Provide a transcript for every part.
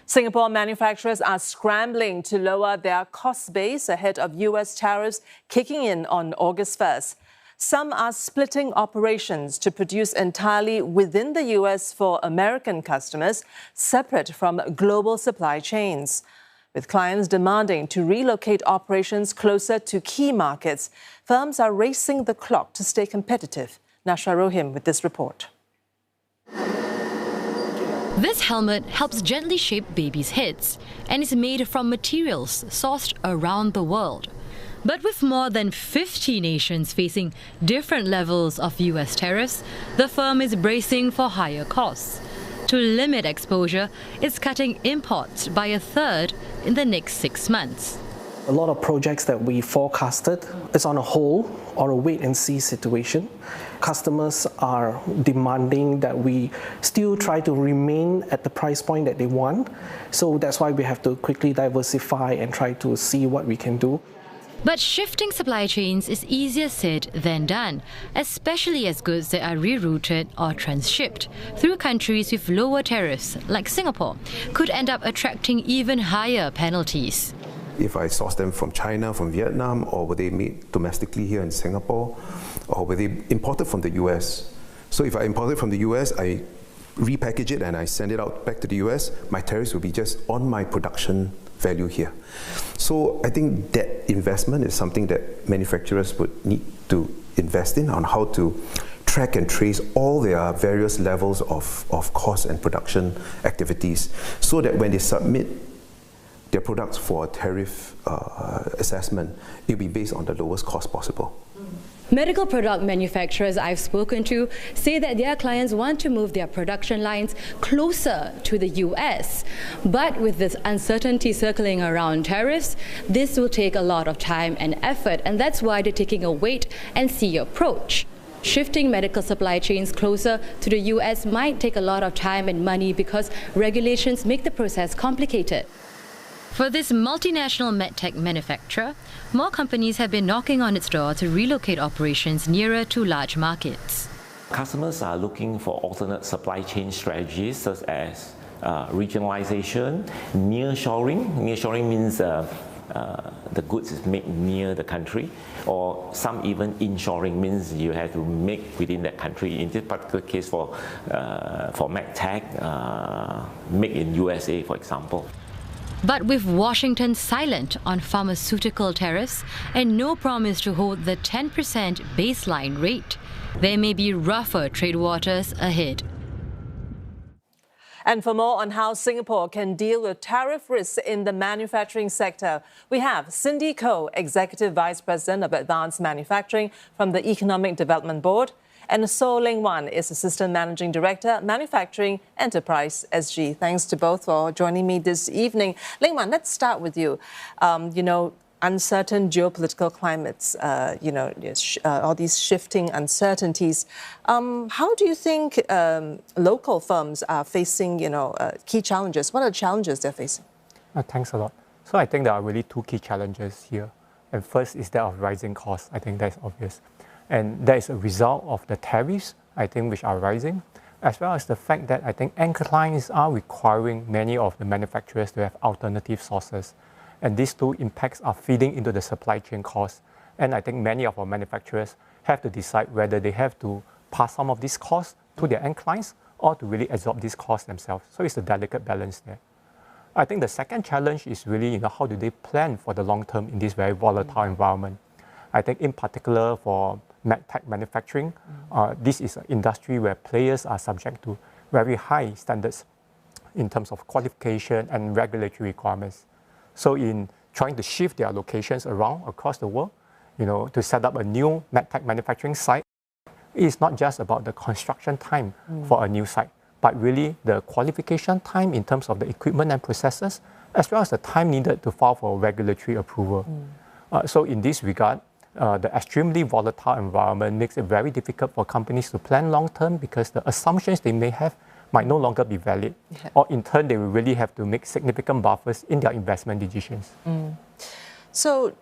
Singapore manufacturers are scrambling to lower their cost base ahead of US tariffs kicking in on August 1st. Some are splitting operations to produce entirely within the US for American customers, separate from global supply chains. With clients demanding to relocate operations closer to key markets, firms are racing the clock to stay competitive. Nasyrah Rohim with this report. This helmet helps gently shape babies' heads and is made from materials sourced around the world. But with more than 50 nations facing different levels of US tariffs, the firm is bracing for higher costs. To limit exposure, it's cutting imports by a third in the next 6 months. A lot of projects that we forecasted is on a hold or a wait-and-see situation. Customers are demanding that we still try to remain at the price point that they want. So that's why we have to quickly diversify and try to see what we can do. But shifting supply chains is easier said than done, especially as goods that are rerouted or transshipped through countries with lower tariffs, like Singapore, could end up attracting even higher penalties. If I source them from China, from Vietnam, or were they made domestically here in Singapore, or were they imported from the US? So if I import it from the US, I repackage it and I send it out back to the US, my tariffs will be just on my production value here. So I think that investment is something that manufacturers would need to invest in, on how to track and trace all their various levels of cost and production activities, so that when they submit their products for a tariff assessment, it will be based on the lowest cost possible. Medical product manufacturers I've spoken to say that their clients want to move their production lines closer to the US. But with this uncertainty circling around tariffs, this will take a lot of time and effort, and that's why they're taking a wait-and-see approach. Shifting medical supply chains closer to the US might take a lot of time and money because regulations make the process complicated. For this multinational medtech manufacturer, more companies have been knocking on its door to relocate operations nearer to large markets. Customers are looking for alternate supply chain strategies such as regionalization, nearshoring. Nearshoring means the goods is made near the country, or some even inshoring means you have to make within that country. In this particular case for medtech, make in USA, for example. But with Washington silent on pharmaceutical tariffs and no promise to hold the 10% baseline rate, there may be rougher trade waters ahead. And for more on how Singapore can deal with tariff risks in the manufacturing sector, we have Cindy Koh, Executive Vice President of Advanced Manufacturing from the Economic Development Board, and So Ling Wan is Assistant Managing Director, Manufacturing Enterprise SG. Thanks to both for joining me this evening. Ling Wan, let's start with you. Uncertain geopolitical climates, all these shifting uncertainties. How do you think local firms are facing, key challenges? What are the challenges they're facing? Thanks a lot. So I think there are really two key challenges here. And first is that of rising costs. I think that's obvious. And that is a result of the tariffs, I think, which are rising, as well as the fact that I think end clients are requiring many of the manufacturers to have alternative sources. And these two impacts are feeding into the supply chain costs. And I think many of our manufacturers have to decide whether they have to pass some of these costs to their end clients or to really absorb these costs themselves. So it's a delicate balance there. I think the second challenge is really, how do they plan for the long term in this very volatile environment? I think in particular for medtech manufacturing, this is an industry where players are subject to very high standards in terms of qualification and regulatory requirements. So in trying to shift their locations around across the world, to set up a new medtech manufacturing site, it is not just about the construction time for a new site, but really the qualification time in terms of the equipment and processes, as well as the time needed to file for regulatory approval. So in this regard, the extremely volatile environment makes it very difficult for companies to plan long-term because the assumptions they may have might no longer be valid. Or in turn, they will really have to make significant buffers in their investment decisions. So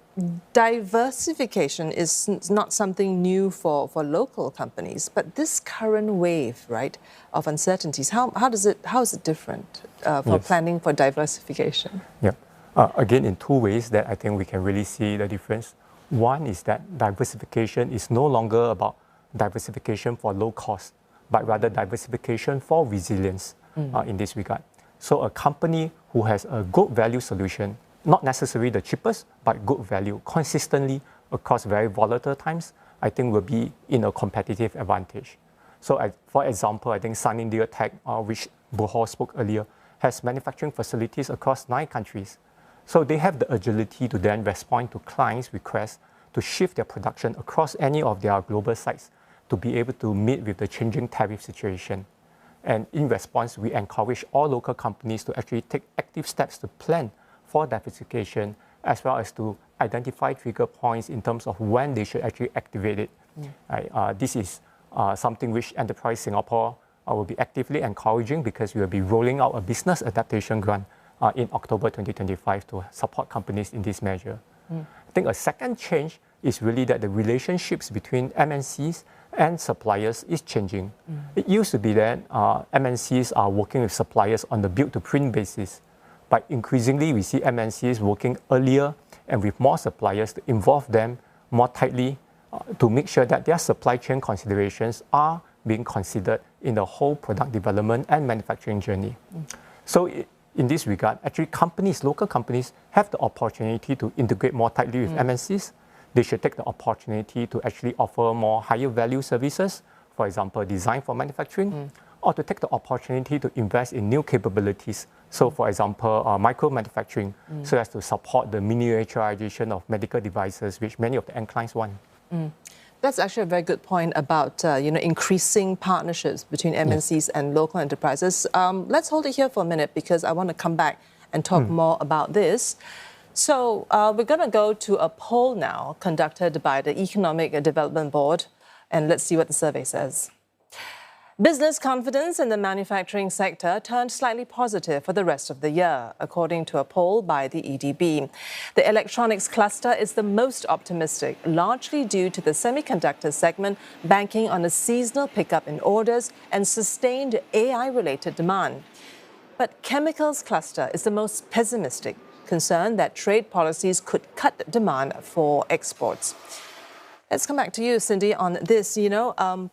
diversification is not something new for local companies, but this current wave, right, of uncertainties, how is it different for planning for diversification? Yeah. Again, in two ways that I think we can really see the difference. One is that diversification is no longer about diversification for low cost, but rather diversification for resilience in this regard. So a company who has a good value solution, not necessarily the cheapest, but good value consistently across very volatile times, I think will be in a competitive advantage. So for example, I think Sunnydale Tech, which Bohor spoke earlier, has manufacturing facilities across 9 countries. So they have the agility to then respond to clients' requests to shift their production across any of their global sites to be able to meet with the changing tariff situation. And in response, we encourage all local companies to actually take active steps to plan for diversification, as well as to identify trigger points in terms of when they should actually activate it. This is something which Enterprise Singapore will be actively encouraging, because we will be rolling out a business adaptation grant in October 2025 to support companies in this measure. I think a second change is really that the relationships between MNCs and suppliers is changing. It used to be that MNCs are working with suppliers on the build-to-print basis, but increasingly we see MNCs working earlier and with more suppliers to involve them more tightly to make sure that their supply chain considerations are being considered in the whole product development and manufacturing journey. So in this regard, actually local companies have the opportunity to integrate more tightly with MNCs. They should take the opportunity to actually offer more higher value services, for example, design for manufacturing, or to take the opportunity to invest in new capabilities. So for example, micro manufacturing, so as to support the miniaturization of medical devices, which many of the end clients want. That's actually a very good point about increasing partnerships between MNCs and local enterprises. Let's hold it here for a minute, because I want to come back and talk more about this. So we're going to go to a poll now conducted by the Economic Development Board, and let's see what the survey says. Business confidence in the manufacturing sector turned slightly positive for the rest of the year, according to a poll by the EDB. The electronics cluster is the most optimistic, largely due to the semiconductor segment banking on a seasonal pickup in orders and sustained AI-related demand. But chemicals cluster is the most pessimistic, concerned that trade policies could cut demand for exports. Let's come back to you, Cindy, on this.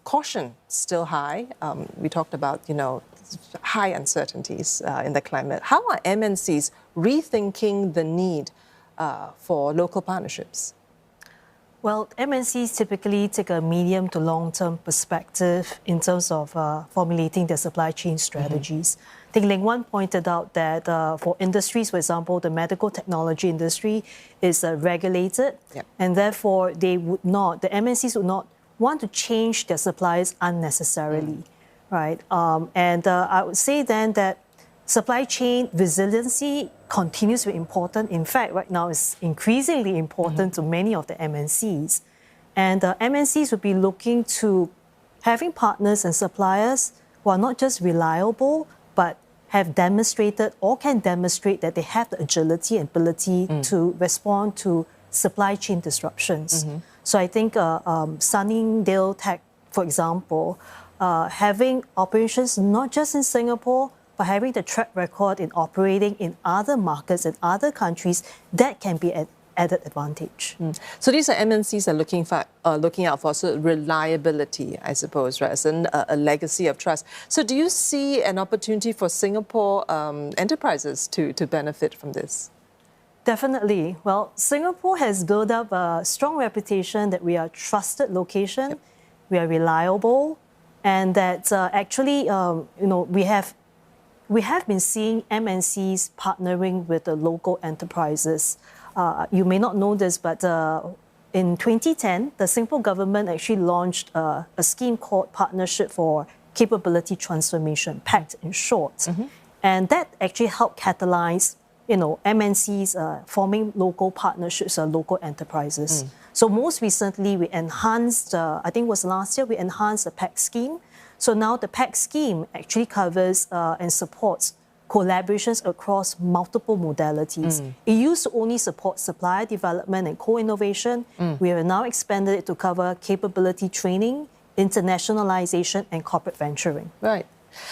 Caution still high. We talked about, high uncertainties in the climate. How are MNCs rethinking the need for local partnerships? Well, MNCs typically take a medium to long-term perspective in terms of formulating their supply chain strategies. I think Ling Wan pointed out that for industries, for example, the medical technology industry is regulated, and therefore the MNCs would not want to change their suppliers unnecessarily, right? And I would say then that supply chain resiliency continues to be important. In fact, right now it's increasingly important to many of the MNCs. And MNCs would be looking to having partners and suppliers who are not just reliable, but have demonstrated or can demonstrate that they have the agility and ability to respond to supply chain disruptions. So I think Sunnydale Tech, for example, having operations not just in Singapore, but having the track record in operating in other markets and other countries, that can be an added advantage. So these are MNCs are looking out for sort of reliability, I suppose, right, as a legacy of trust. So do you see an opportunity for Singapore enterprises to benefit from this? Definitely. Well, Singapore has built up a strong reputation that we are a trusted location, we are reliable, and that actually, we have been seeing MNCs partnering with the local enterprises. You may not know this, but in 2010, the Singapore government actually launched a scheme called Partnership for Capability Transformation, PACT in short. And that actually helped catalyze MNCs forming local partnerships or local enterprises. So most recently, we enhanced, I think it was last year, we enhanced the PACT scheme. So now the PACT scheme actually covers and supports collaborations across multiple modalities. It used to only support supplier development and co-innovation. We have now expanded it to cover capability training, internationalization, and corporate venturing. Right.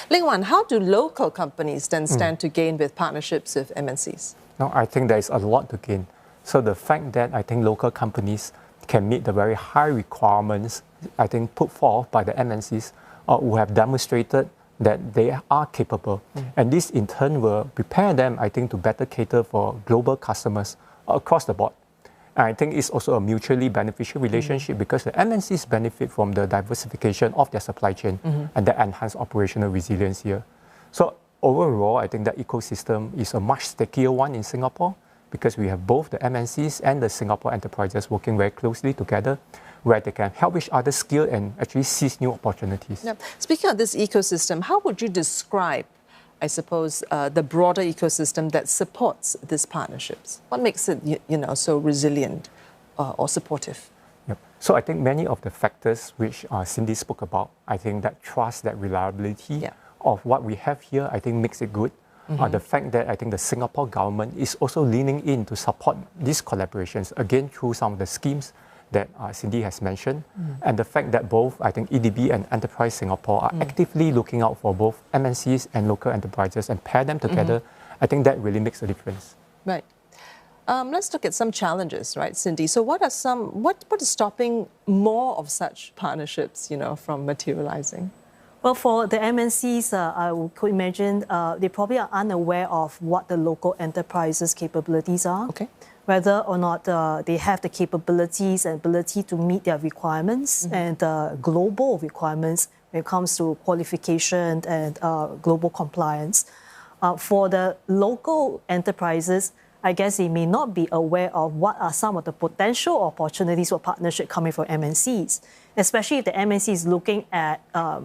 Ling Wan, how do local companies then stand to gain with partnerships with MNCs? No, I think there is a lot to gain. So the fact that I think local companies can meet the very high requirements, I think, put forth by the MNCs who have demonstrated that they are capable. And this in turn will prepare them, I think, to better cater for global customers across the board. And I think it's also a mutually beneficial relationship because the MNCs benefit from the diversification of their supply chain and the enhanced operational resilience here. So overall, I think that ecosystem is a much stickier one in Singapore because we have both the MNCs and the Singapore enterprises working very closely together where they can help each other scale and actually seize new opportunities. Yeah. Speaking of this ecosystem, how would you describe, I suppose, the broader ecosystem that supports these partnerships? What makes it, so resilient or supportive? Yep. So I think many of the factors which Cindy spoke about, I think that trust, that reliability of what we have here, I think makes it good. The fact that I think the Singapore government is also leaning in to support these collaborations, again, through some of the schemes that Cindy has mentioned, and the fact that both, I think, EDB and Enterprise Singapore are actively looking out for both MNCs and local enterprises and pair them together, I think that really makes a difference. Right. Let's look at some challenges, right, Cindy? So what is stopping more of such partnerships, from materializing? Well, for the MNCs, I could imagine they probably are unaware of what the local enterprises' capabilities are. Okay. Whether or not they have the capabilities and ability to meet their requirements and global requirements when it comes to qualification and global compliance. For the local enterprises, I guess they may not be aware of what are some of the potential opportunities for partnership coming from MNCs, especially if the MNC is looking at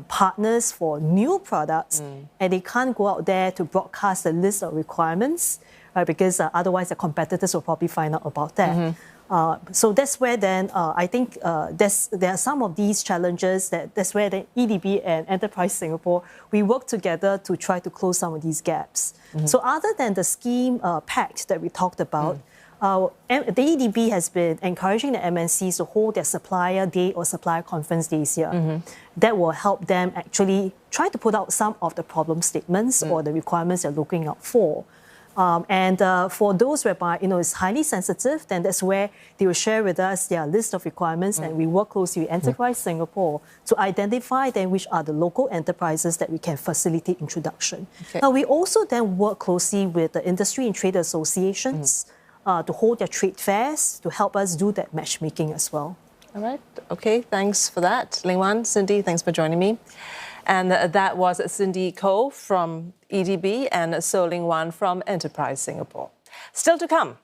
partners for new products and they can't go out there to broadcast a list of requirements, right, because otherwise the competitors will probably find out about that. So that's where then I think there are some of these challenges that's where the EDB and Enterprise Singapore, we work together to try to close some of these gaps. So other than the scheme pact that we talked about, the EDB has been encouraging the MNCs to hold their supplier day or supplier conference days here. That will help them actually try to put out some of the problem statements or the requirements they're looking out for. And for those whereby it's highly sensitive, then that's where they will share with us their list of requirements, and we work closely with Enterprise Singapore to identify then which are the local enterprises that we can facilitate introduction. Okay. Now, we also then work closely with the industry and trade associations to hold their trade fairs to help us do that matchmaking as well. All right. Okay. Thanks for that, Ling Wan. Cindy, thanks for joining me. And that was Cindy Koh from EDB and So Ling Wan from Enterprise Singapore. Still to come.